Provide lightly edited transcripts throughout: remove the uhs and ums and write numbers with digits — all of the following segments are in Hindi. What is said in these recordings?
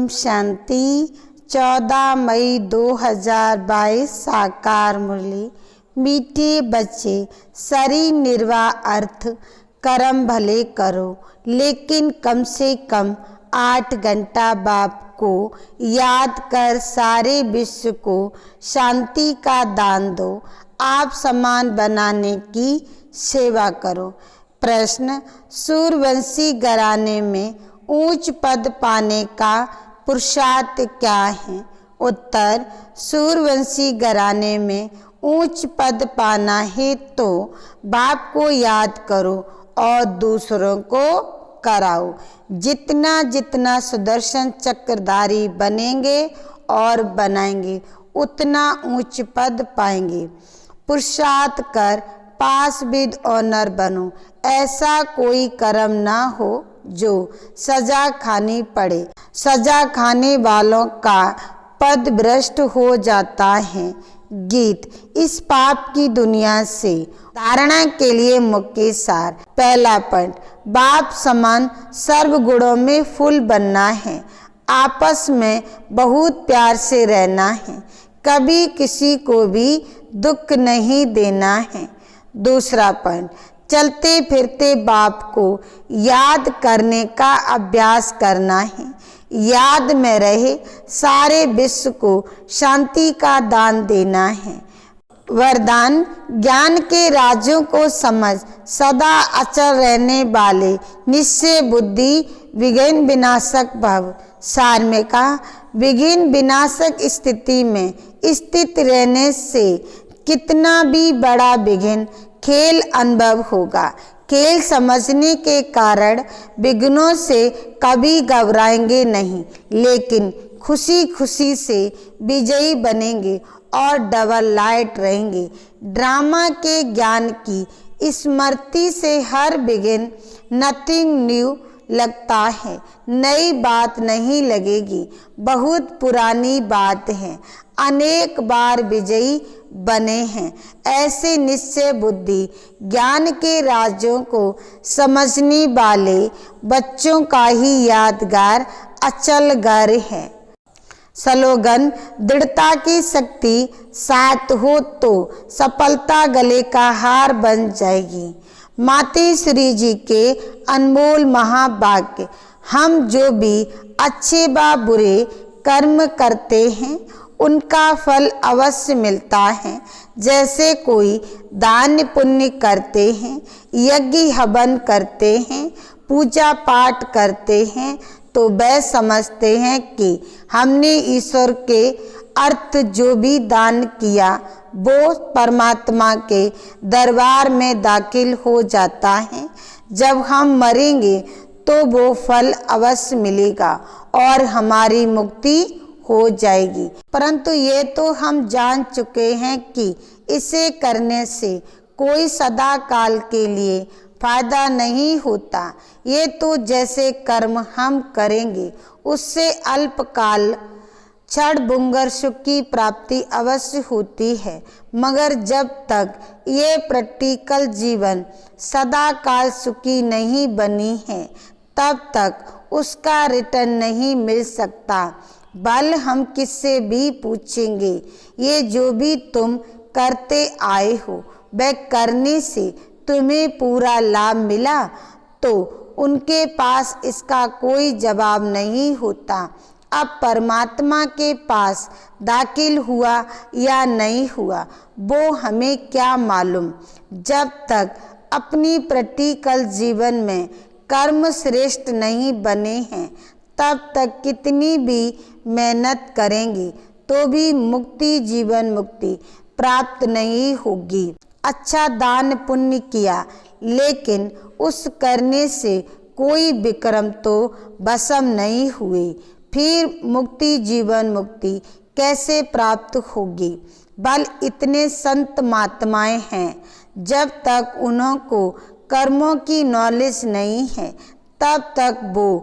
ओम शांति। 14 मई 2022 साकार मुरली। मीठे बच्चे, शरीर निर्वाह अर्थ कर्म भले करो, लेकिन कम से कम 8 घंटा बाप को याद कर सारे विश्व को शांति का दान दो। आप समान बनाने की सेवा करो। प्रश्न, सूर्यवंशी घराने में ऊंच पद पाने का पुरुषार्थ क्या है? उत्तर, सूर्यवंशी घराने में ऊंच पद पाना है तो बाप को याद करो और दूसरों को कराओ। जितना जितना सुदर्शन चक्रधारी बनेंगे और बनाएंगे, उतना ऊंच पद पाएंगे। पुरुषार्थ कर पास विद ऑनर बनो। ऐसा कोई कर्म ना हो जो सजा खानी पड़े। सजा खाने वालों का पद भ्रष्ट हो जाता है। गीत। इस पाप की दुनिया से धारणा के लिए मुख्य सार। पहला पॉइंट, बाप समान सर्व गुणों में फूल बनना है। आपस में बहुत प्यार से रहना है। कभी किसी को भी दुख नहीं देना है। दूसरा पॉइंट, चलते फिरते बाप को याद करने का अभ्यास करना है। याद में रहे सारे विश्व को शांति का दान देना है। वरदान, ज्ञान के राजों को समझ सदा अचल रहने वाले निश्चय बुद्धि विघ्न विनाशक भव। सार में कहा, विघ्न विनाशक स्थिति में स्थित रहने से कितना भी बड़ा विघ्न खेल अनुभव होगा। खेल समझने के कारण विघ्नों से कभी घबराएंगे नहीं, लेकिन खुशी खुशी से विजयी बनेंगे और डबल लाइट रहेंगे। ड्रामा के ज्ञान की स्मृति से हर विघ्न नथिंग न्यू लगता है, नई बात नहीं लगेगी, बहुत पुरानी बात है, अनेक बार विजयी बने हैं। ऐसे निश्चय बुद्धि ज्ञान के राजों को समझने वाले बच्चों का ही यादगार अचल घर है। स्लोगन, दृढ़ता की शक्ति साथ हो तो सफलता गले का हार बन जाएगी। माते श्री जी के अनमोल महाभाग्य। हम जो भी अच्छे व बुरे कर्म करते हैं उनका फल अवश्य मिलता है। जैसे कोई दान पुण्य करते हैं, यज्ञ हवन करते हैं, पूजा पाठ करते हैं, तो वह समझते हैं कि हमने ईश्वर के अर्थ जो भी दान किया वो परमात्मा के दरबार में दाखिल हो जाता है। जब हम मरेंगे तो वो फल अवश्य मिलेगा और हमारी मुक्ति हो जाएगी। परंतु ये तो हम जान चुके हैं कि इसे करने से कोई सदा काल के लिए फायदा नहीं होता। ये तो जैसे कर्म हम करेंगे उससे अल्पकाल क्षण भंगुर सुख की प्राप्ति अवश्य होती है, मगर जब तक ये प्रैक्टिकल जीवन सदा काल सुखी नहीं बनी है तब तक उसका रिटर्न नहीं मिल सकता। बल हम किससे भी पूछेंगे, ये जो भी तुम करते आए हो वह करने से तुम्हें पूरा लाभ मिला, तो उनके पास इसका कोई जवाब नहीं होता। अब परमात्मा के पास दाखिल हुआ या नहीं हुआ वो हमें क्या मालूम। जब तक अपनी प्रैक्टिकल जीवन में कर्म श्रेष्ठ नहीं बने हैं तब तक कितनी भी मेहनत करेंगे तो भी मुक्ति जीवन मुक्ति प्राप्त नहीं होगी। अच्छा दान पुण्य किया, लेकिन उस करने से कोई विक्रम तो भस्म नहीं हुए, फिर मुक्ति जीवन मुक्ति कैसे प्राप्त होगी? बल इतने संत महात्माएं हैं, जब तक उनको कर्मों की नॉलेज नहीं है तब तक वो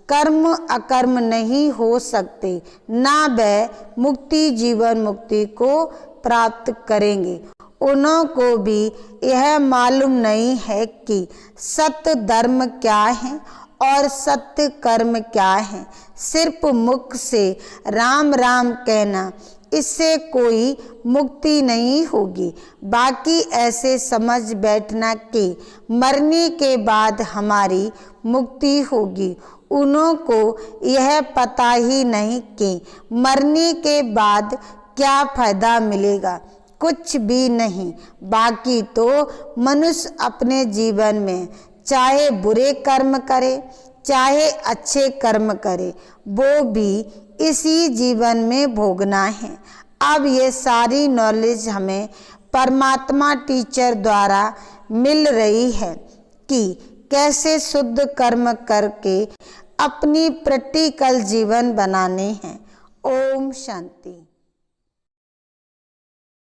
कर्म अकर्म नहीं हो सकते, ना वह मुक्ति जीवन मुक्ति को प्राप्त करेंगे। उन्हों को भी यह मालूम नहीं है कि सत्य धर्म क्या है और सत्य कर्म क्या है। सिर्फ मुख से राम राम कहना, इससे कोई मुक्ति नहीं होगी। बाकी ऐसे समझ बैठना कि मरने के बाद हमारी मुक्ति होगी। उन्हों को यह पता ही नहीं कि मरने के बाद क्या फायदा मिलेगा, कुछ भी नहीं। बाकी तो मनुष्य अपने जीवन में चाहे बुरे कर्म करे चाहे अच्छे कर्म करे, वो भी इसी जीवन में भोगना है। अब ये सारी नॉलेज हमें परमात्मा टीचर द्वारा मिल रही है कि कैसे शुद्ध कर्म करके अपनी प्रैक्टिकल जीवन बनाने हैं। ओम शांति।